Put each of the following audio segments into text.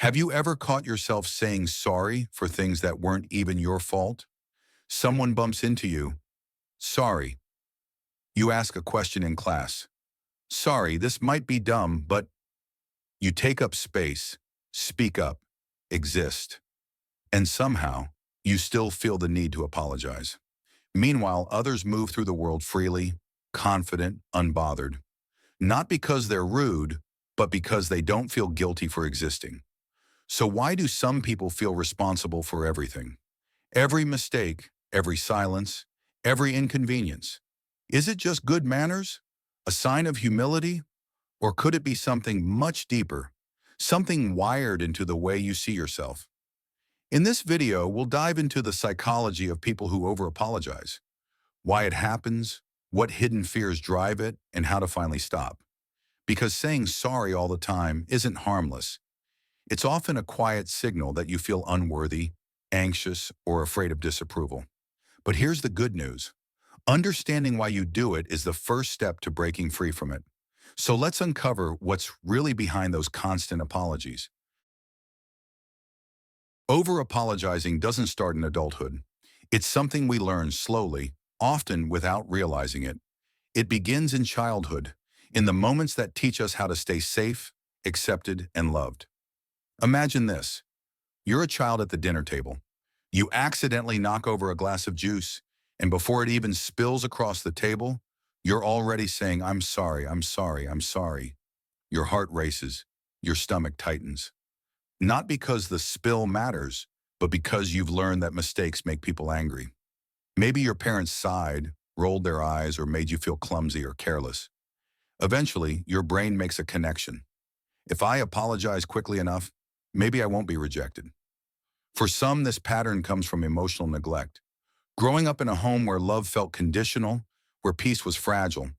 Have you ever caught yourself saying sorry for things that weren't even your fault? Someone bumps into you. Sorry. You ask a question in class. Sorry, this might be dumb, but you take up space, speak up, exist. And somehow, you still feel the need to apologize. Meanwhile, others move through the world freely, confident, unbothered. Not because they're rude, but because they don't feel guilty for existing. So why do some people feel responsible for everything? Every mistake, every silence, every inconvenience. Is it just good manners? A sign of humility? Or could it be something much deeper? Something wired into the way you see yourself? In this video, we'll dive into the psychology of people who over-apologize, why it happens, what hidden fears drive it, and how to finally stop. Because saying sorry all the time isn't harmless. It's often a quiet signal that you feel unworthy, anxious, or afraid of disapproval. But here's the good news. Understanding why you do it is the first step to breaking free from it. So let's uncover what's really behind those constant apologies. Over-apologizing doesn't start in adulthood. It's something we learn slowly, often without realizing it. It begins in childhood, in the moments that teach us how to stay safe, accepted, and loved. Imagine this. You're a child at the dinner table. You accidentally knock over a glass of juice, and before it even spills across the table, you're already saying, "I'm sorry, I'm sorry, I'm sorry." Your heart races, your stomach tightens. Not because the spill matters, but because you've learned that mistakes make people angry. Maybe your parents sighed, rolled their eyes, or made you feel clumsy or careless. Eventually, your brain makes a connection. If I apologize quickly enough, maybe I won't be rejected. For some, this pattern comes from emotional neglect. Growing up in a home where love felt conditional, where peace was fragile.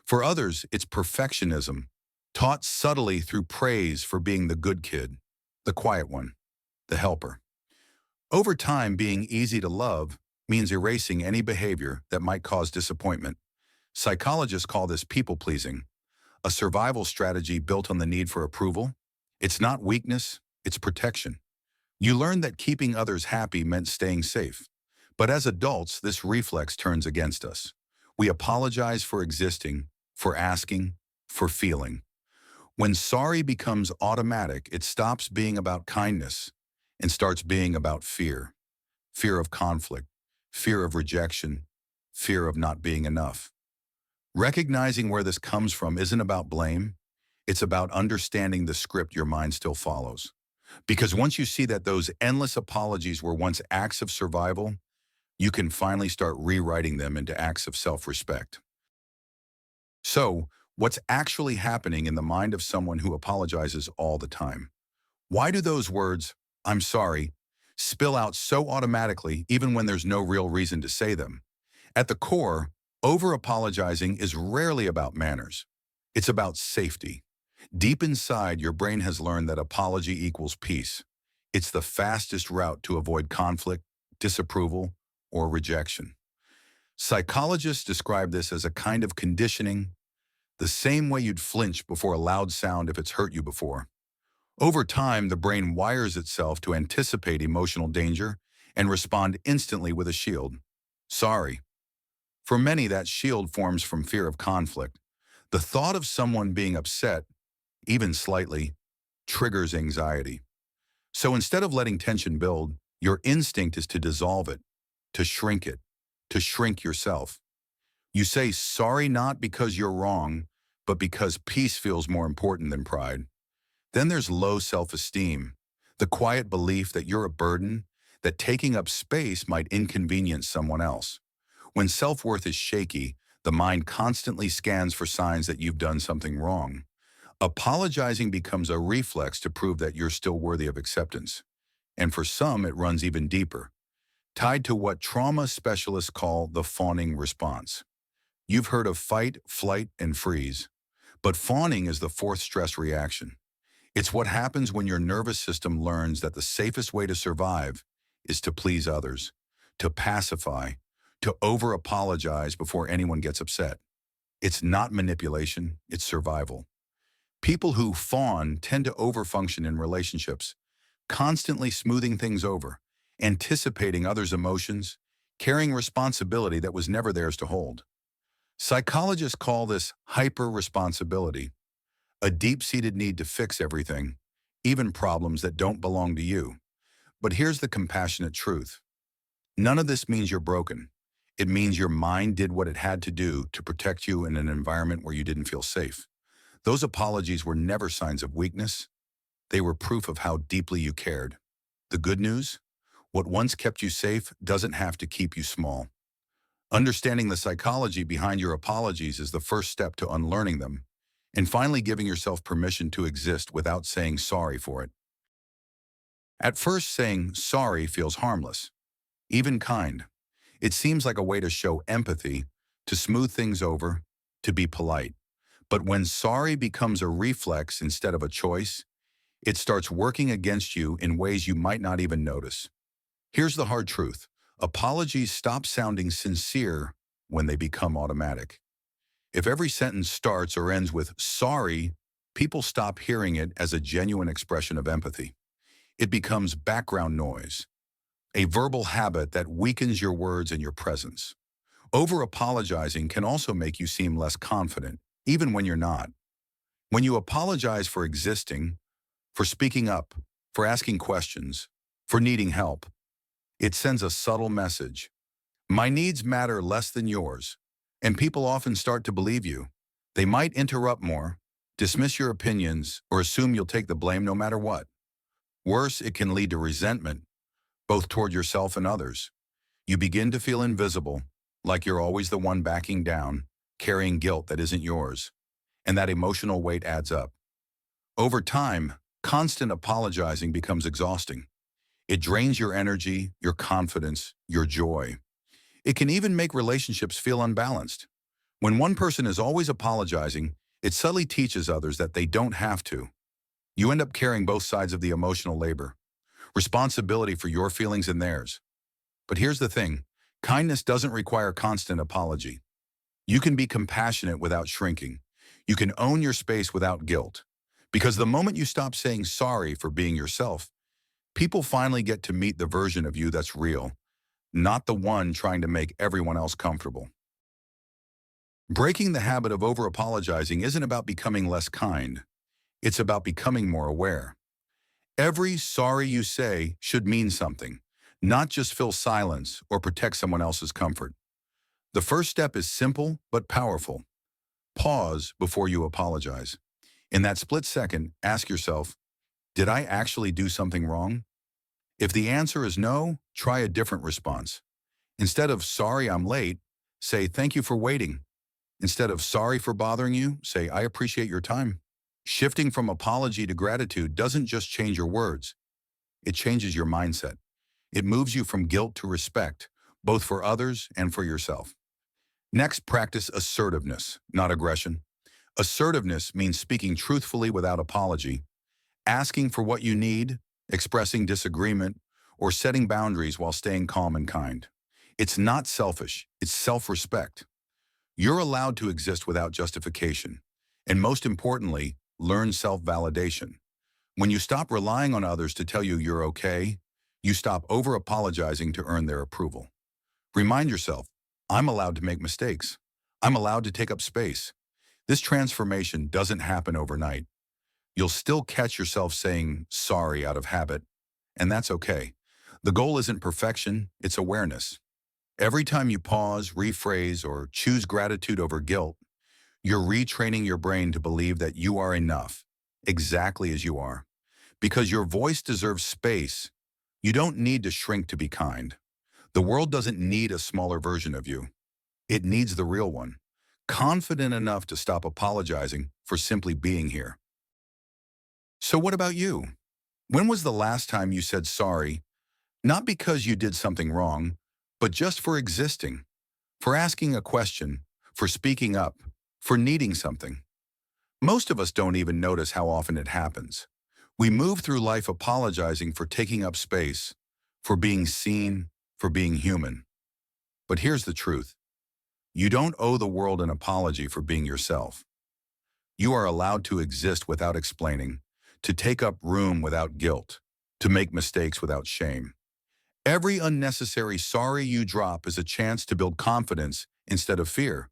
For others, it's perfectionism, taught subtly through praise for being the good kid, the quiet one, the helper. Over time, being easy to love means erasing any behavior that might cause disappointment. Psychologists call this people-pleasing, a survival strategy built on the need for approval. It's not weakness, it's protection. You learned that keeping others happy meant staying safe. But as adults, this reflex turns against us. We apologize for existing, for asking, for feeling. When sorry becomes automatic, it stops being about kindness and starts being about fear. Fear of conflict, fear of rejection, fear of not being enough. Recognizing where this comes from isn't about blame. It's about understanding the script your mind still follows. Because once you see that those endless apologies were once acts of survival, you can finally start rewriting them into acts of self-respect. So, what's actually happening in the mind of someone who apologizes all the time? Why do those words, "I'm sorry," spill out so automatically even when there's no real reason to say them? At the core, over-apologizing is rarely about manners. It's about safety. Deep inside, your brain has learned that apology equals peace. It's the fastest route to avoid conflict, disapproval, or rejection. Psychologists describe this as a kind of conditioning, the same way you'd flinch before a loud sound if it's hurt you before. Over time, the brain wires itself to anticipate emotional danger and respond instantly with a shield. Sorry. For many, that shield forms from fear of conflict. The thought of someone being upset, even slightly, triggers anxiety. So instead of letting tension build, your instinct is to dissolve it, to shrink it, to shrink yourself. You say sorry not because you're wrong, but because peace feels more important than pride. Then there's low self-esteem, the quiet belief that you're a burden, that taking up space might inconvenience someone else. When self-worth is shaky, the mind constantly scans for signs that you've done something wrong. Apologizing becomes a reflex to prove that you're still worthy of acceptance. And for some, it runs even deeper, tied to what trauma specialists call the fawning response. You've heard of fight, flight, and freeze. But fawning is the fourth stress reaction. It's what happens when your nervous system learns that the safest way to survive is to please others, to pacify, to over-apologize before anyone gets upset. It's not manipulation, it's survival. People who fawn tend to overfunction in relationships. constantly smoothing things over, anticipating others' emotions, carrying responsibility that was never theirs to hold. Psychologists call this hyper-responsibility, a deep-seated need to fix everything, even problems that don't belong to you. But here's the compassionate truth. None of this means you're broken. It means your mind did what it had to do to protect you in an environment where you didn't feel safe. Those apologies were never signs of weakness. They were proof of how deeply you cared. The good news? What once kept you safe doesn't have to keep you small. Understanding the psychology behind your apologies is the first step to unlearning them, and finally giving yourself permission to exist without saying sorry for it. At first, saying sorry feels harmless, even kind. It seems like a way to show empathy, to smooth things over, to be polite. But when sorry becomes a reflex instead of a choice, it starts working against you in ways you might not even notice. Here's the hard truth. Apologies stop sounding sincere when they become automatic. If every sentence starts or ends with sorry, people stop hearing it as a genuine expression of empathy. It becomes background noise, a verbal habit that weakens your words and your presence. Over-apologizing can also make you seem less confident, even when you're not. When you apologize for existing, for speaking up, for asking questions, for needing help, it sends a subtle message. My needs matter less than yours, and people often start to believe you. They might interrupt more, dismiss your opinions, or assume you'll take the blame no matter what. Worse, it can lead to resentment, both toward yourself and others. You begin to feel invisible, like you're always the one backing down, carrying guilt that isn't yours, and that emotional weight adds up. Over time, constant apologizing becomes exhausting. It drains your energy, your confidence, your joy. It can even make relationships feel unbalanced. When one person is always apologizing, it subtly teaches others that they don't have to. You end up carrying both sides of the emotional labor, responsibility for your feelings and theirs. But here's the thing, kindness doesn't require constant apology. You can be compassionate without shrinking. You can own your space without guilt. Because the moment you stop saying sorry for being yourself, people finally get to meet the version of you that's real, not the one trying to make everyone else comfortable. Breaking the habit of over-apologizing isn't about becoming less kind. It's about becoming more aware. Every sorry you say should mean something, not just fill silence or protect someone else's comfort. The first step is simple but powerful. Pause before you apologize. In that split second, ask yourself, did I actually do something wrong? If the answer is no, try a different response. Instead of sorry I'm late, say thank you for waiting. Instead of sorry for bothering you, say I appreciate your time. Shifting from apology to gratitude doesn't just change your words, it changes your mindset. It moves you from guilt to respect, both for others and for yourself. Next, practice assertiveness, not aggression. Assertiveness means speaking truthfully without apology, asking for what you need, expressing disagreement, or setting boundaries while staying calm and kind. It's not selfish, it's self-respect. You're allowed to exist without justification. And most importantly, learn self-validation. When you stop relying on others to tell you you're okay, you stop over-apologizing to earn their approval. Remind yourself, I'm allowed to make mistakes. I'm allowed to take up space. This transformation doesn't happen overnight. You'll still catch yourself saying sorry out of habit, and that's okay. The goal isn't perfection, it's awareness. Every time you pause, rephrase, or choose gratitude over guilt, you're retraining your brain to believe that you are enough, exactly as you are. Because your voice deserves space, you don't need to shrink to be kind. The world doesn't need a smaller version of you. It needs the real one, confident enough to stop apologizing for simply being here. So what about you? When was the last time you said sorry, not because you did something wrong, but just for existing, for asking a question, for speaking up, for needing something? Most of us don't even notice how often it happens. We move through life apologizing for taking up space, for being seen, for being human. But here's the truth. You don't owe the world an apology for being yourself. You are allowed to exist without explaining, to take up room without guilt, to make mistakes without shame. Every unnecessary sorry you drop is a chance to build confidence instead of fear,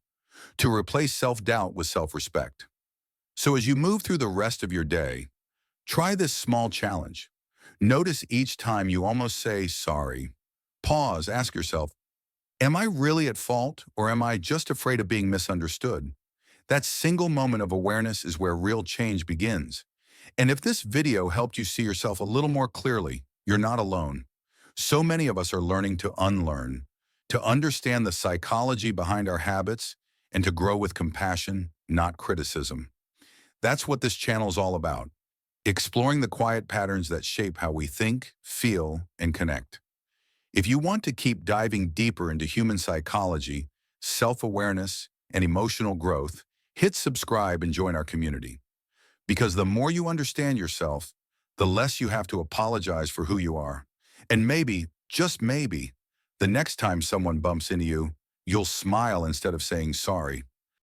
to replace self-doubt with self-respect. So as you move through the rest of your day, try this small challenge. Notice each time you almost say sorry. Pause, ask yourself, am I really at fault or am I just afraid of being misunderstood? That single moment of awareness is where real change begins. And if this video helped you see yourself a little more clearly, you're not alone. So many of us are learning to unlearn, to understand the psychology behind our habits, and to grow with compassion, not criticism. That's what this channel is all about, exploring the quiet patterns that shape how we think, feel, and connect. If you want to keep diving deeper into human psychology, self-awareness, and emotional growth, hit subscribe and join our community. Because the more you understand yourself, the less you have to apologize for who you are. And maybe, just maybe, the next time someone bumps into you, you'll smile instead of saying sorry.